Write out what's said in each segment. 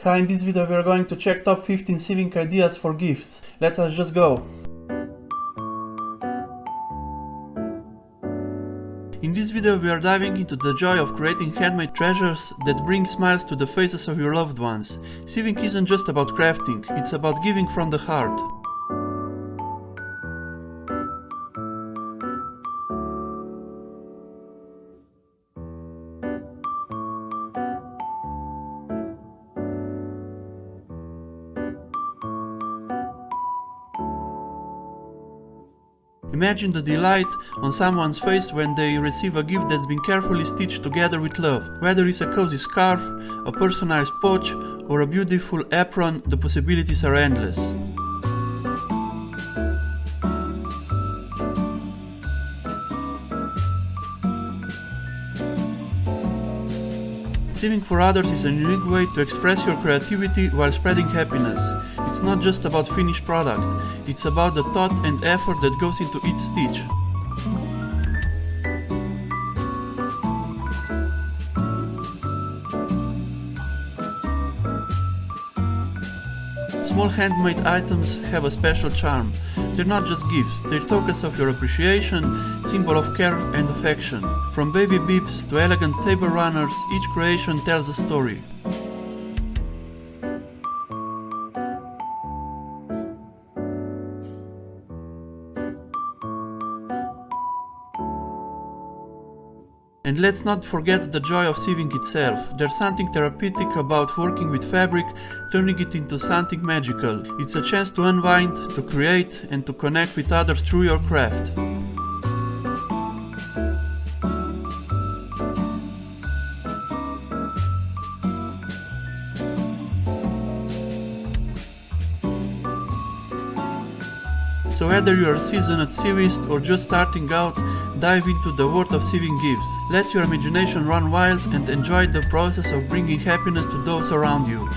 Hi, in this video we are going to check top 15 sewing ideas for gifts. Let us just go. In this video we are diving into the joy of creating handmade treasures that bring smiles to the faces of your loved ones. Sewing isn't just about crafting, it's about giving from the heart. Imagine the delight on someone's face when they receive a gift that's been carefully stitched together with love. Whether it's a cozy scarf, a personalized pouch, or a beautiful apron, the possibilities are endless. Sewing for others is a unique way to express your creativity while spreading happiness. It's not just about finished product, it's about the thought and effort that goes into each stitch. Small handmade items have a special charm. They're not just gifts, they're tokens of your appreciation, symbol of care and affection. From baby bibs to elegant table runners, each creation tells a story. And let's not forget the joy of sewing itself. There's something therapeutic about working with fabric, turning it into something magical. It's a chance to unwind, to create, and to connect with others through your craft. So whether you are a seasoned sewist or just starting out, dive into the world of sewing gifts. Let your imagination run wild and enjoy the process of bringing happiness to those around you.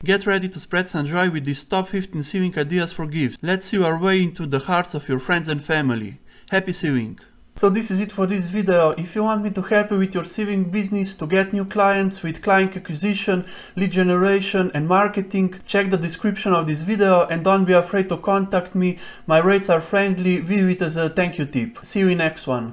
Get ready to spread some joy with these top 15 sewing ideas for gifts. Let's sew our way into the hearts of your friends and family. Happy sewing! So this is it for this video. If you want me to help you with your sewing business, to get new clients with client acquisition, lead generation and marketing, check the description of this video and don't be afraid to contact me. My rates are friendly. View it as a thank you tip. See you in next one.